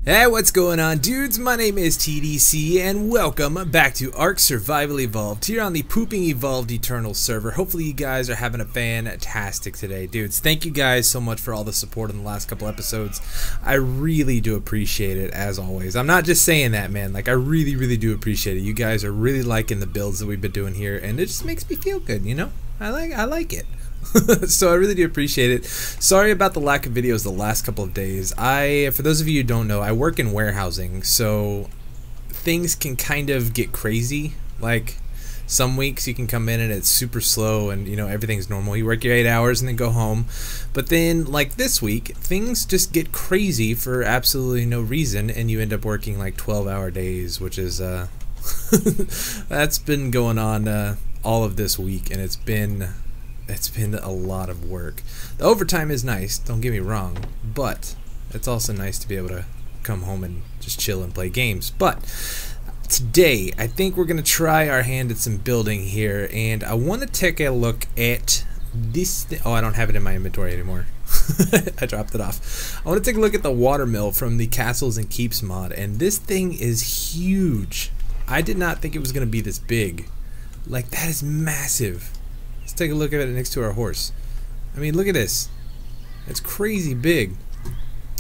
Hey, what's going on, dudes? My name is TDC and welcome back to ARK Survival Evolved here on the Pooping Evolved Eternal server. Hopefully you guys are having a fantastic today. Dudes, thank you guys so much for all the support in the last couple episodes. I really do appreciate it, as always. I'm not just saying that, man. Like, I really do appreciate it. You guys are really liking the builds that we've been doing here, and it just makes me feel good, you know? I like it. So I really do appreciate it. Sorry about the lack of videos the last couple of days. For those of you who don't know, I work in warehousing, so things can kind of get crazy. Like, some weeks you can come in and it's super slow and, you know, everything's normal. You work your 8 hours and then go home. But then, like this week, things just get crazy for absolutely no reason, and you end up working like 12-hour days, which is, that's been going on all of this week, and it's been a lot of work. The overtime is nice, don't get me wrong, but it's also nice to be able to come home and just chill and play games. But today, I think we're going to try our hand at some building here, and I want to take a look at this oh, I don't have it in my inventory anymore. I dropped it off. I want to take a look at the WATERMILL from the Castles and Keeps mod, and this thing is huge. I did not think it was going to be this big. Like, that is massive. Let's take a look at it next to our horse. I mean, look at this. It's crazy big.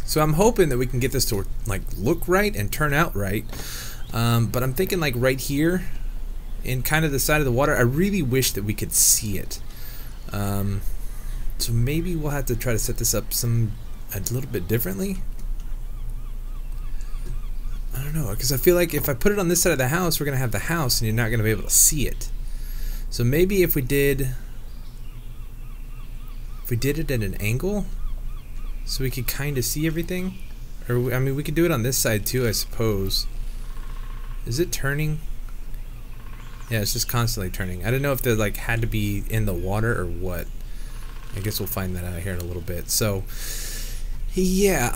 So I'm hoping that we can get this to like look right and turn out right. But I'm thinking like right here in kind of the side of the water. I really wish that we could see it. So maybe we'll have to try to set this up a little bit differently. I don't know, because I feel like if I put it on this side of the house, we're gonna have the house and you're not gonna be able to see it. So maybe if we did it at an angle, so we could kind of see everything, or I mean, we could do it on this side too, I suppose. Is it turning? Yeah, it's just constantly turning. I don't know if they like had to be in the water or what. I guess we'll find that out here in a little bit. So yeah,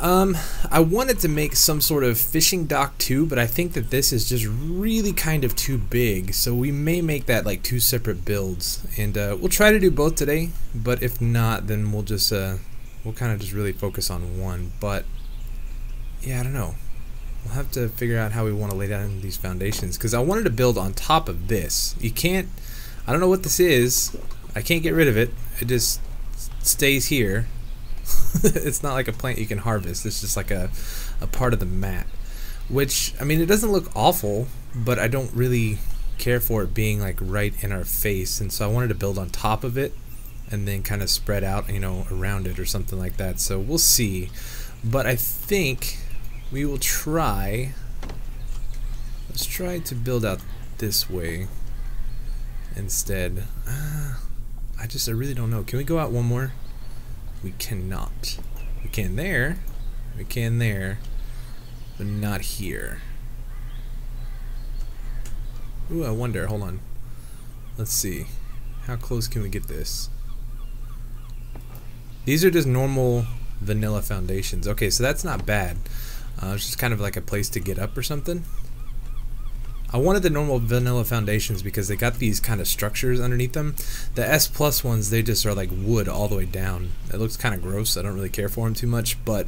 I wanted to make some sort of fishing dock too, but I think that this is just really kind of too big, so we may make that like two separate builds, and we'll try to do both today, but if not, then we'll just we'll kind of just really focus on one. But yeah, I don't know, we'll have to figure out how we want to lay down these foundations, because I wanted to build on top of this. You can't, I don't know what this is, I can't get rid of it, it just stays here. It's not like a plant you can harvest, it's just like a part of the mat, which, I mean, it doesn't look awful, but I don't really care for it being like right in our face, and so I wanted to build on top of it and then kind of spread out, you know, around it or something like that. So we'll see, but I think we will try, let's try to build out this way instead. I really don't know. Can we go out one more? We cannot. We can there. We can there. But not here. Ooh, I wonder. Hold on. Let's see. How close can we get this? These are just normal vanilla foundations. Okay, so that's not bad. It's just kind of like a place to get up or something. I wanted the normal vanilla foundations because they got these kind of structures underneath them. The S+ ones, they just are like wood all the way down. It looks kind of gross. I don't really care for them too much, but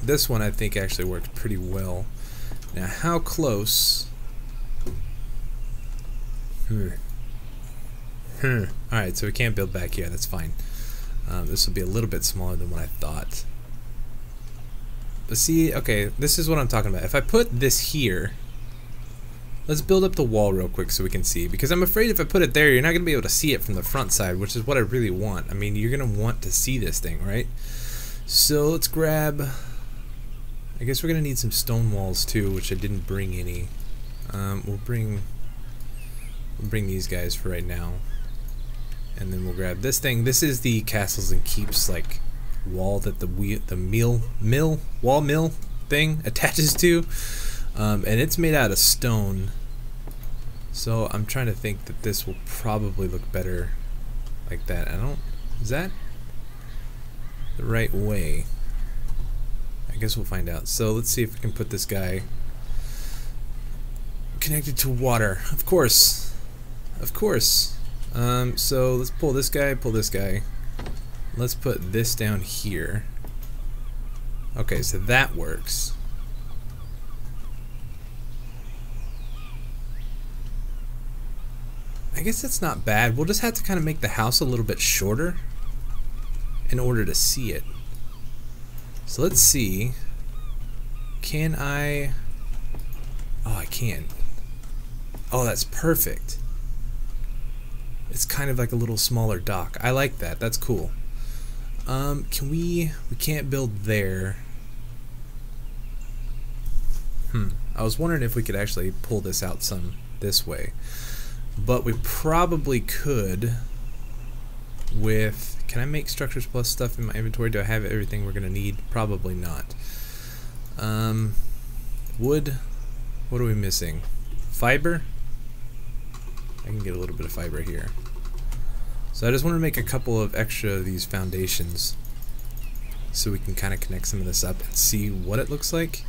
this one I think actually worked pretty well. Now, how close? Alright, so we can't build back here. That's fine. This will be a little bit smaller than what I thought. But see, okay, this is what I'm talking about. If I put this here, let's build up the wall real quick so we can see, because I'm afraid if I put it there, you're not going to be able to see it from the front side, which is what I really want. I mean, you're going to want to see this thing, right? So let's grab, I guess we're going to need some stone walls too, which I didn't bring any. We'll bring these guys for right now, and then we'll grab this thing. This is the Castles and Keeps like wall that the wall mill thing attaches to. And it's made out of stone, so I'm trying to think that this will probably look better like that. Is that the right way? I guess we'll find out. So let's see if we can put this guy connected to water. Of course. So let's pull this guy. Let's put this down here. Okay, so that works. I guess that's not bad. We'll just have to kind of make the house a little bit shorter in order to see it. So let's see. Can I... Oh, I can. Oh, that's perfect. It's kind of like a little smaller dock. I like that. That's cool. Can we can't build there. I was wondering if we could actually pull this out some this way. But we probably could with... Can I make structures plus stuff in my inventory? Do I have everything we're going to need? Probably not. Wood. What are we missing? Fiber? I can get a little bit of fiber here. So I just want to make a couple of extra of these foundations so we can kind of connect some of this up and see what it looks like.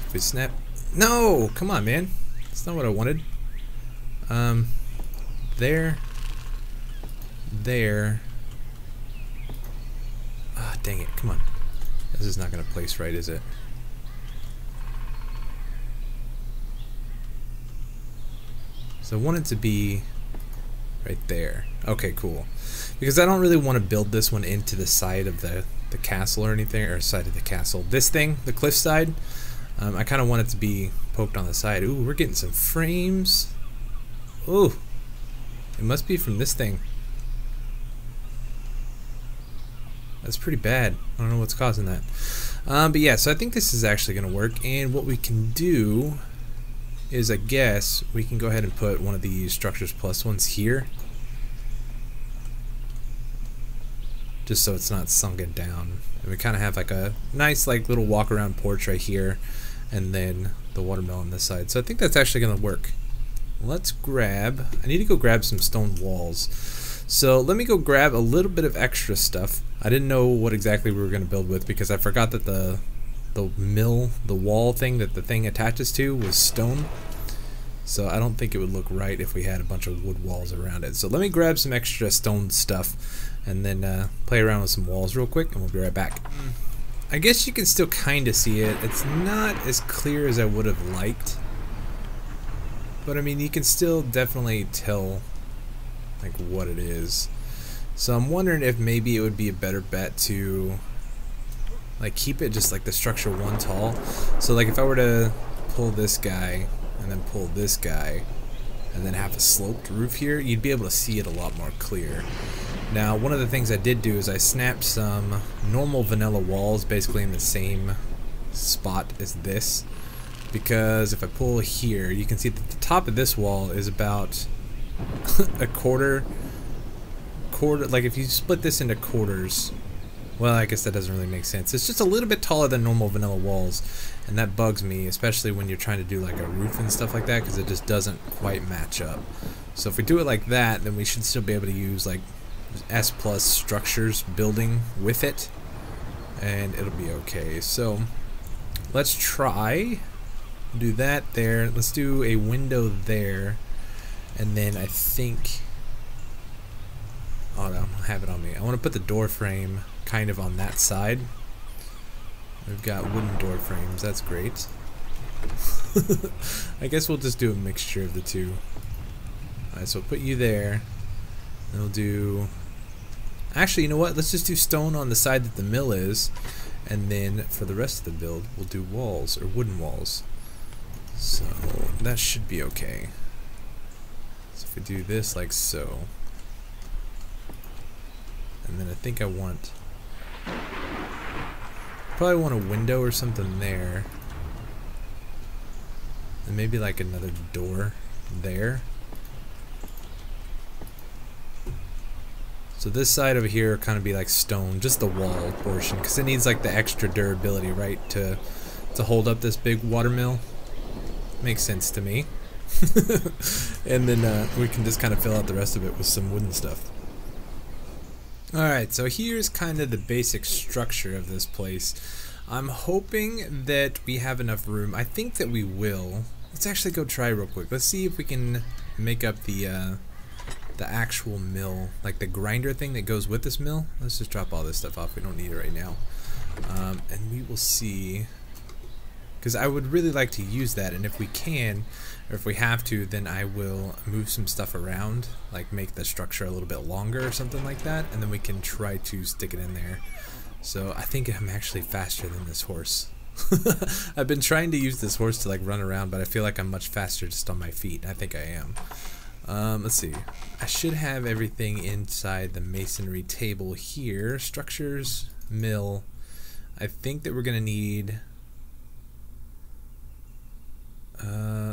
If we snap... No! Come on, man. That's not what I wanted. There. There. Ah, dang it. Come on. This is not going to place right, is it? So I want it to be right there. Okay, cool. Because I don't really want to build this one into the side of the castle or anything, or side of the castle. This thing, the cliff side, I kind of want it to be poked on the side. Ooh, we're getting some frames. Ooh, it must be from this thing. That's pretty bad. I don't know what's causing that. But yeah, so I think this is actually going to work. And what we can do is, I guess, we can go ahead and put one of these structures plus ones here. Just so it's not sunken down. And we kind of have like a nice like little walk around porch right here. And then the watermill on this side. So I think that's actually going to work. Let's grab... I need to go grab some stone walls. So let me go grab a little bit of extra stuff. I didn't know what exactly we were going to build with because I forgot that the mill, the wall thing that the thing attaches to was stone. So I don't think it would look right if we had a bunch of wood walls around it. So let me grab some extra stone stuff and then play around with some walls real quick and we'll be right back. I guess you can still kind of see it. It's not as clear as I would have liked. But I mean, you can still definitely tell like what it is. So I'm wondering if maybe it would be a better bet to like keep it just like the structure one tall. So like if I were to pull this guy and then pull this guy and then have a sloped roof here, you'd be able to see it a lot more clear. Now one of the things I did do is I snapped some normal vanilla walls basically in the same spot as this, because if I pull here you can see that the top of this wall is about a quarter, like if you split this into quarters, well, I guess that doesn't really make sense. It's just a little bit taller than normal vanilla walls, and that bugs me, especially when you're trying to do like a roof and stuff like that, because it just doesn't quite match up. So if we do it like that, then we should still be able to use like S+ structures building with it, and it'll be okay. So let's try do that there. Let's do a window there, and then I think, oh no, I don't have it on me. I want to put the door frame kind of on that side. We've got wooden door frames, that's great. I guess we'll just do a mixture of the two. Alright, so we'll put you there. And we'll do... Actually, you know what? Let's just do stone on the side that the mill is. And then for the rest of the build, we'll do walls, or wooden walls. So that should be okay. So if we do this like so. And then I think I want... Probably want a window or something there. And maybe like another door there. So this side over here kind of be like stone, just the wall portion, because it needs like the extra durability, right, to hold up this big watermill. Makes sense to me. And then we can just kind of fill out the rest of it with some wooden stuff. Alright, so here's kind of the basic structure of this place. I'm hoping that we have enough room. I think that we will. Let's actually go try real quick. Let's see if we can make up the actual mill, like the grinder thing that goes with this mill. Let's just drop all this stuff off. We don't need it right now. And we will see because I would really like to use that, and if we can, or if we have to, then I will move some stuff around, like make the structure a little bit longer or something like that, and then we can try to stick it in there. So I think I'm actually faster than this horse. I've been trying to use this horse to like run around, but I feel like I'm much faster just on my feet. I think I am. Let's see. I should have everything inside the masonry table here. Structures, mill. I think that we're gonna need.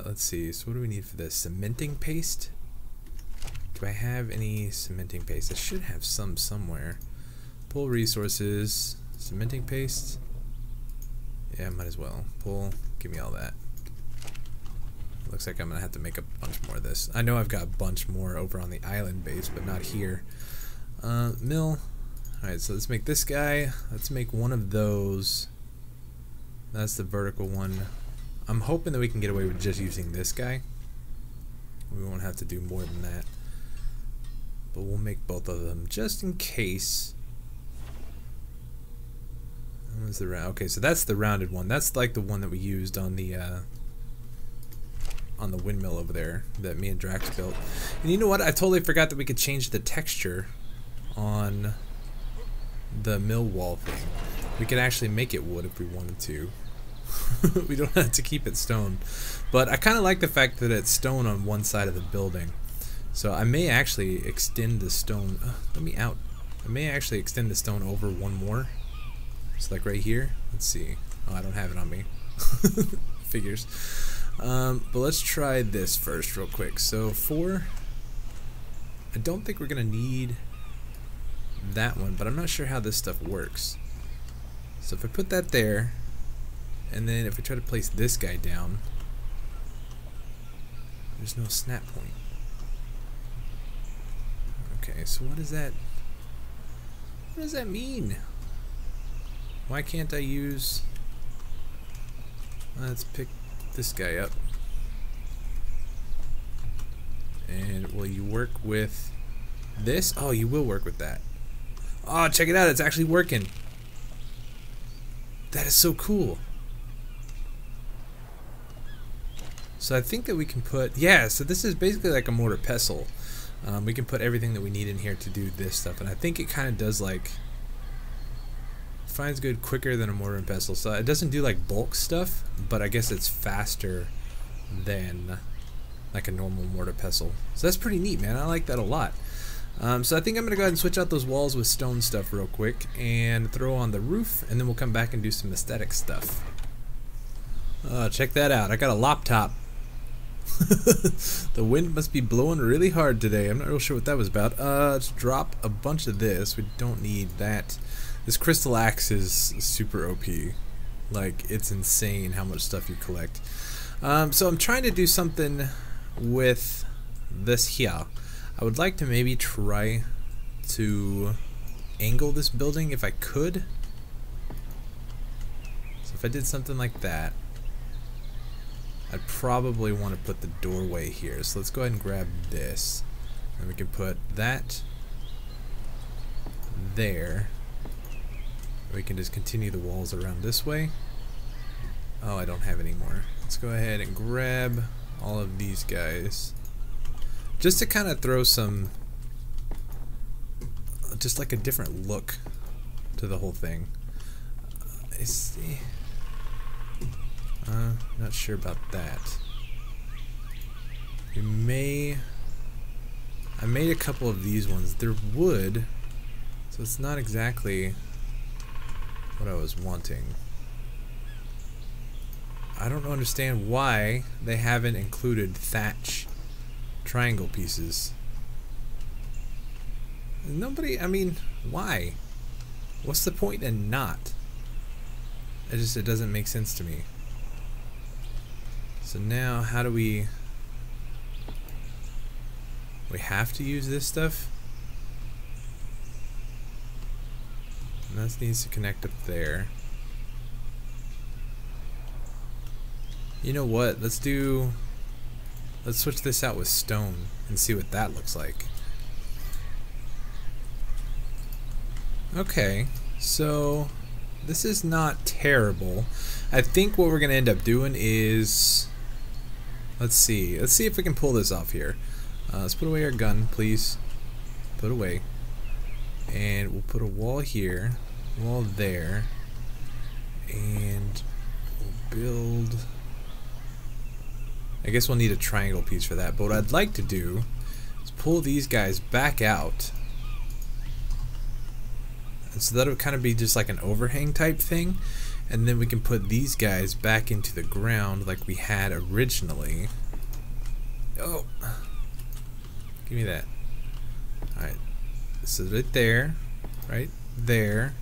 Let's see. So what do we need for this? Cementing paste. Do I have any cementing paste? I should have some somewhere. Pull resources. Cementing paste. Yeah, might as well. Pull. Give me all that. Looks like I'm gonna have to make a bunch more of this. I know I've got a bunch more over on the island base, but not here. Mill. Alright, so let's make this guy. Let's make one of those. That's the vertical one. I'm hoping that we can get away with just using this guy. We won't have to do more than that. But we'll make both of them just in case. That was the round. Okay, so that's the rounded one. That's like the one that we used on the windmill over there that me and Drax built. And you know what? I totally forgot that we could change the texture on the mill wall thing. We could actually make it wood if we wanted to. We don't have to keep it stone. But I kind of like the fact that it's stone on one side of the building. So I may actually extend the stone. Let me out. I may actually extend the stone over one more. It's like right here. Let's see. Oh, I don't have it on me. Figures. But let's try this first real quick. So 4. I don't think we're gonna need that one, but I'm not sure how this stuff works. So if I put that there, and then if we try to place this guy down, there's no snap point. Okay, so what is that? What does that mean? Why can't I use... Let's pick this guy up. And will you work with this? Oh, you will work with that. Oh, check it out, it's actually working. That is so cool. So I think that we can put, yeah, so this is basically like a mortar pestle. We can put everything that we need in here to do this stuff, and I think it kind of does like, finds good quicker than a mortar and pestle. So it doesn't do like bulk stuff, but I guess it's faster than like a normal mortar pestle. So that's pretty neat, man. I like that a lot. So I think I'm gonna go ahead and switch out those walls with stone stuff real quick and throw on the roof, and then we'll come back and do some aesthetic stuff. Check that out. I got a laptop. The wind must be blowing really hard today. I'm not real sure what that was about. Let's drop a bunch of this. We don't need that. This crystal axe is super OP. Like, it's insane how much stuff you collect. So I'm trying to do something with this here. I would like to maybe try to angle this building if I could. So if I did something like that, I'd probably want to put the doorway here. So let's go ahead and grab this. And we can put that there. We can just continue the walls around this way. Oh, I don't have any more. Let's go ahead and grab all of these guys. Just to kind of throw some, just like a different look to the whole thing. Not sure about that. I made a couple of these ones. They're wood, so it's not exactly what I was wanting. I don't understand why they haven't included thatch triangle pieces. Nobody, I mean, why? What's the point in not? It doesn't make sense to me. So now, how do we have to use this stuff? And that needs to connect up there. You know what? Let's switch this out with stone and see what that looks like. Okay, so this is not terrible. I think what we're gonna end up doing is, let's see if we can pull this off here. Let's put away our gun, please. Put away, and we'll put a wall here, wall there, and we'll build. I guess we'll need a triangle piece for that. But what I'd like to do is pull these guys back out. And so that'll kind of be just like an overhang type thing. And then we can put these guys back into the ground like we had originally. Oh, give me that. Alright, so right there, right there,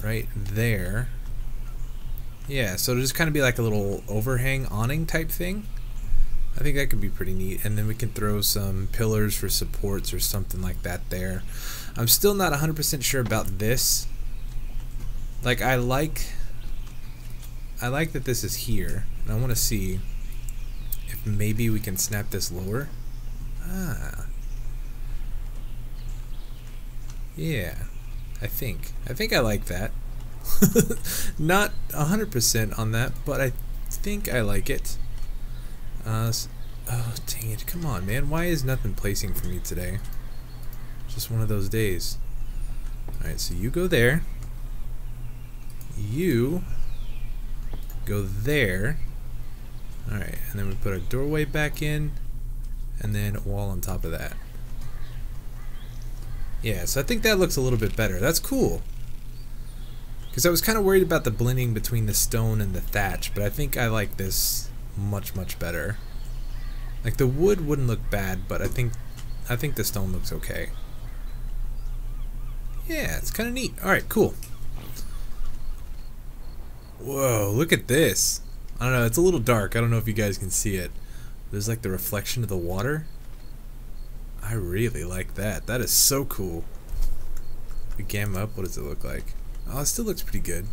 right there. Yeah, so it'll just kind of be like a little overhang awning type thing. I think that could be pretty neat. And then we can throw some pillars for supports or something like that there. I'm still not 100% sure about this. Like, I like that this is here, and I want to see if maybe we can snap this lower. Ah. Yeah, I think I like that. Not 100% on that, but I think I like it. Oh, dang it. Come on, man. Why is nothing placing for me today? Just one of those days. Alright, so you go there. You go there. Alright, and then we put our doorway back in, and then a wall on top of that. Yeah, so I think that looks a little bit better. That's cool. Because I was kind of worried about the blending between the stone and the thatch, but I think I like this much better. Like, the wood wouldn't look bad, but I think the stone looks okay. Yeah, it's kind of neat. Alright, cool. Whoa, look at this. I don't know, it's a little dark. I don't know if you guys can see it. There's like the reflection of the water. I really like that. That is so cool. We gamma up, what does it look like? Oh, it still looks pretty good.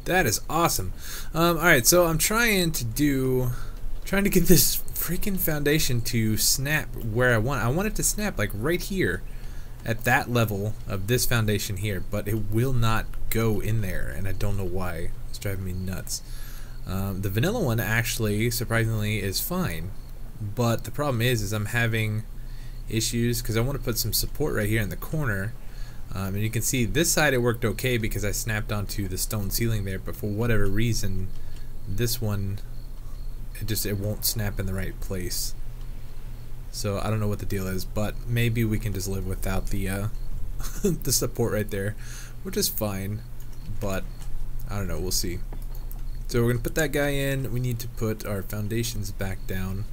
That is awesome. Alright, so I'm trying to get this freaking foundation to snap where I want. I want it to snap like right here at that level of this foundation here, but it will not go in there, and I don't know why. It's driving me nuts. The vanilla one actually, surprisingly, is fine, but the problem is I'm having issues because I want to put some support right here in the corner. And you can see this side it worked okay because I snapped onto the stone ceiling there, but for whatever reason this one it won't snap in the right place. So I don't know what the deal is, but maybe we can just live without the the support right there, which is fine, but I don't know, we'll see. So we're gonna put that guy in. We need to put our foundations back down.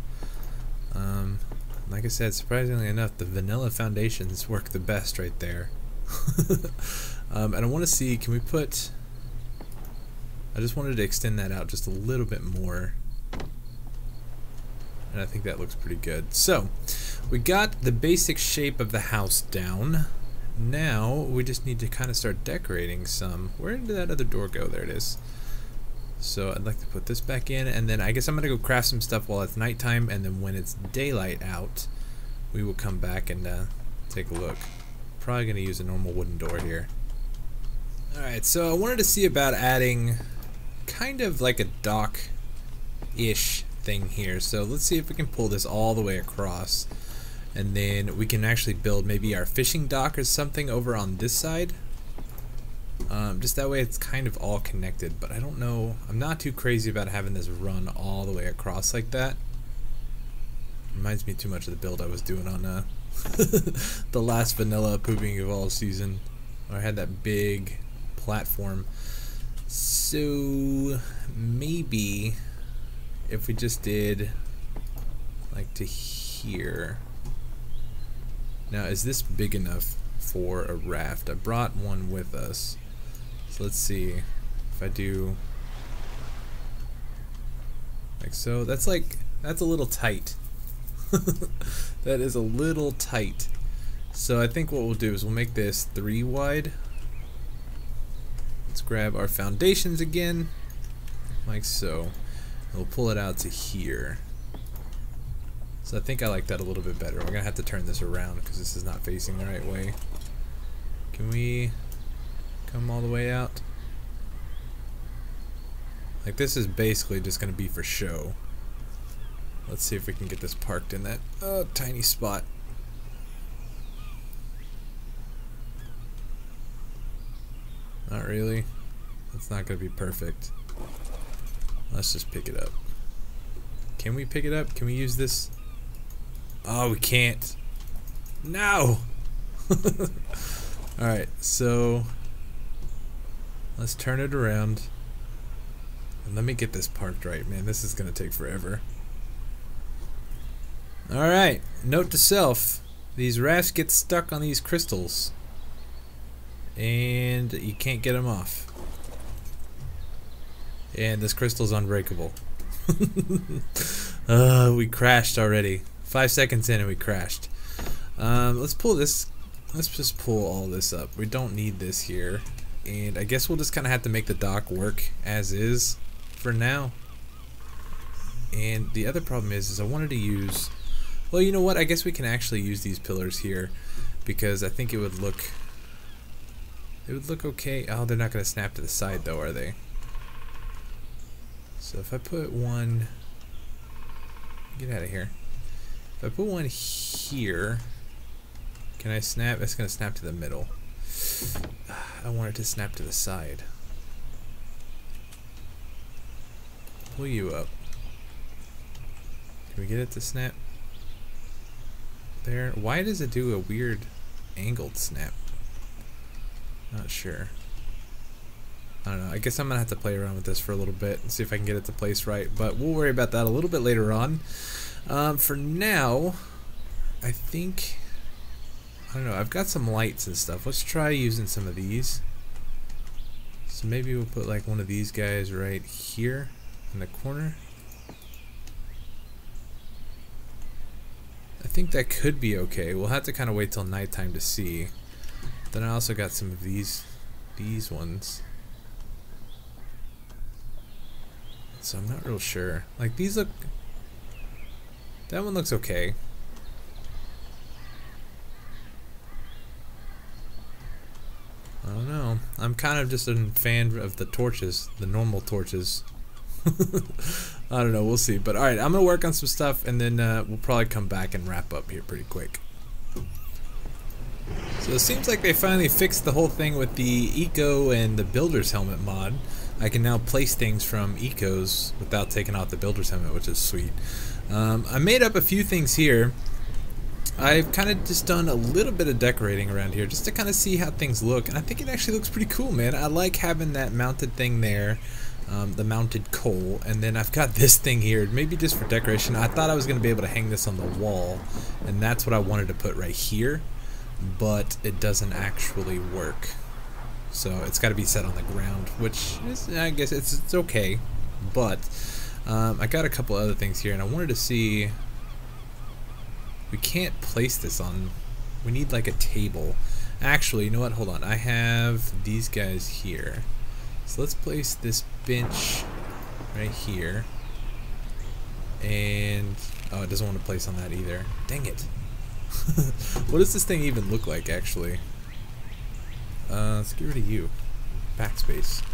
Like I said, surprisingly enough, the vanilla foundations work the best right there. And I want to see, can we put, I just wanted to extend that out just a little bit more, and I think that looks pretty good. So we got the basic shape of the house down. Now we just need to kind of start decorating some. Where did that other door go? There it is. So I'd like to put this back in, and then I guess I'm gonna go craft some stuff while it's nighttime, and then when it's daylight out we will come back and take a look. Probably gonna use a normal wooden door here. Alright, so I wanted to see about adding kind of like a dock-ish thing here. So let's see if we can pull this all the way across, and then we can actually build maybe our fishing dock or something over on this side. Just that way it's kind of all connected, but I don't know, I'm not too crazy about having this run all the way across like that. Reminds me too much of the build I was doing on the last vanilla Pooping Evolved season, where I had that big platform. So maybe if we just did like to here. Now, is this big enough for a raft? I brought one with us, so let's see if I do like so. That's a little tight. That is a little tight. So I think what we'll do is we'll make this 3 wide. Let's grab our foundations again, like so, and we'll pull it out to here. So I think I like that a little bit better. We're gonna have to turn this around because this is not facing the right way. Can we come all the way out. Like, this is basically just going to be for show. Let's see if we can get this parked in that tiny spot. Not really. It's not going to be perfect. Let's just pick it up. Can we pick it up? Can we use this? Oh, we can't. No! Alright, so let's turn it around. And let me get this parked right, man. This is going to take forever. Alright, note to self. These rafts get stuck on these crystals. And you can't get them off. And this crystal's unbreakable. We crashed already. 5 seconds in and we crashed. Let's pull this. Let's just pull all this up. We don't need this here. And I guess we'll just kind of have to make the dock work as is for now. And the other problem is I wanted to use... Well, you know what? I guess we can actually use these pillars here. Because I think it would look... It would look okay. Oh, they're not going to snap to the side though, are they? So if I put one... Get out of here. If I put one here... Can I snap? It's going to snap to the middle. I want it to snap to the side. Pull you up. Can we get it to snap? There. Why does it do a weird angled snap? Not sure. I don't know. I guess I'm going to have to play around with this for a little bit and see if I can get it to place right. But we'll worry about that a little bit later on. For now, I think... I don't know, I've got some lights and stuff. Let's try using some of these. So maybe we'll put like one of these guys right here in the corner. I think that could be okay. We'll have to kind of wait till nighttime to see. Then I also got some of these ones. So I'm not real sure. Like these look... That one looks okay. I don't know. I'm kind of just a fan of the torches, the normal torches. I don't know. We'll see. But alright, I'm going to work on some stuff and then we'll probably come back and wrap up here pretty quick. So it seems like they finally fixed the whole thing with the Eco and the Builder's Helmet mod. I can now place things from Ecos without taking off the Builder's Helmet, which is sweet. I made up a few things here. I've kind of just done a little bit of decorating around here just to kind of see how things look, and I think it actually looks pretty cool, man. I like having that mounted thing there, the mounted coal, and then I've got this thing here, maybe just for decoration. I thought I was going to be able to hang this on the wall, and that's what I wanted to put right here, but it doesn't actually work. So it's got to be set on the ground, which is, I guess it's okay, but I got a couple other things here, and I wanted to see... We can't place this on... We need like a table. Actually, you know what? Hold on. I have these guys here. So let's place this bench right here. And... Oh, it doesn't want to place on that either. Dang it. What does this thing even look like, actually? Let's get rid of you. Backspace.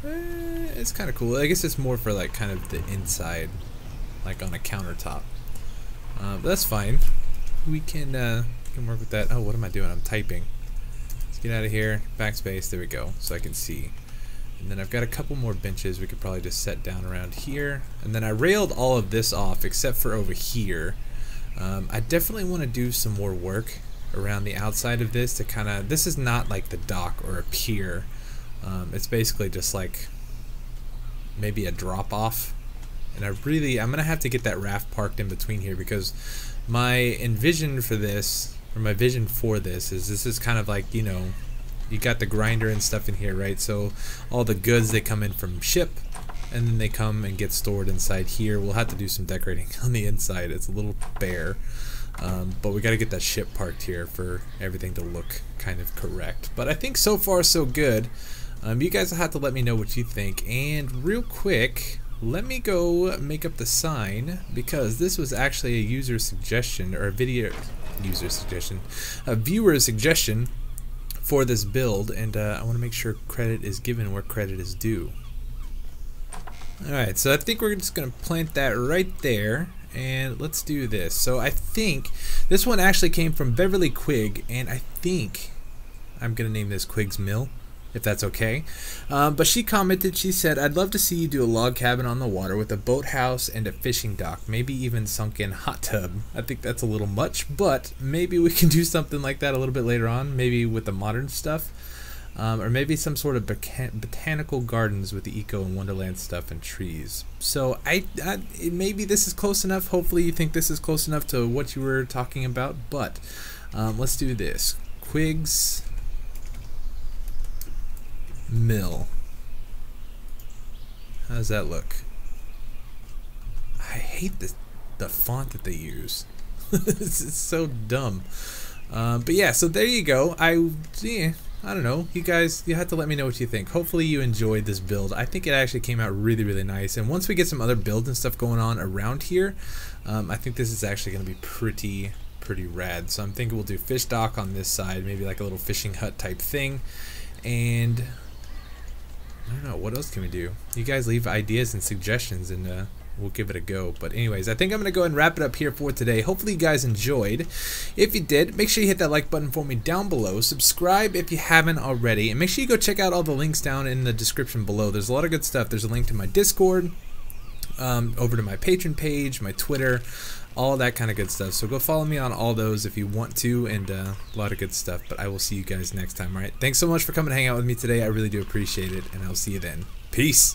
It's kind of cool. I guess it's more for like kind of the inside. Like on a countertop. But that's fine. We can work with that. Oh, what am I doing? I'm typing. Let's get out of here. Backspace. There we go. So I can see. And then I've got a couple more benches we could probably just set down around here. And then I railed all of this off except for over here. I definitely want to do some more work around the outside of this to kind of... This is not like the dock or a pier. It's basically just like maybe a drop off. And I'm gonna have to get that raft parked in between here because my vision for this is kind of like, you know, you got the grinder and stuff in here, right? So all the goods, they come in from ship and then they come and get stored inside here. We'll have to do some decorating on the inside. It's a little bare, but we got to get that ship parked here for everything to look kind of correct. But I think so far so good. You guys will have to let me know what you think. And real quick, let me go make up the sign because this was actually a user suggestion or a viewer suggestion for this build, and I want to make sure credit is given where credit is due. Alright, so I think we're just going to plant that right there, and let's do this. So I think this one actually came from Beverly Quigg, and I think I'm going to name this Quigg's Mill, if that's okay. But she commented, she said, "I'd love to see you do a log cabin on the water with a boathouse and a fishing dock, maybe even sunken hot tub." I think that's a little much, but maybe we can do something like that a little bit later on, maybe with the modern stuff. Or maybe some sort of botanical gardens with the eco and wonderland stuff and trees. So maybe this is close enough. Hopefully you think this is close enough to what you were talking about. But let's do this. Quigg's Mill. How does that look? I hate the font that they use. It's so dumb. But yeah, so there you go. I don't know, you guys, you have to let me know what you think. Hopefully you enjoyed this build. I think it actually came out really, really nice. And once we get some other builds and stuff going on around here, I think this is actually going to be pretty rad. So I'm thinking we'll do fish dock on this side, maybe like a little fishing hut type thing. And I don't know, what else can we do? You guys leave ideas and suggestions, and we'll give it a go. But anyways, I think I'm going to go ahead and wrap it up here for today. Hopefully you guys enjoyed. If you did, make sure you hit that like button for me down below. Subscribe if you haven't already. And make sure you go check out all the links down in the description below. There's a lot of good stuff. There's a link to my Discord, over to my Patreon page, my Twitter, all that kind of good stuff. So go follow me on all those if you want to, and a lot of good stuff. But I will see you guys next time, alright? Thanks so much for coming to hang out with me today. I really do appreciate it, and I'll see you then. Peace!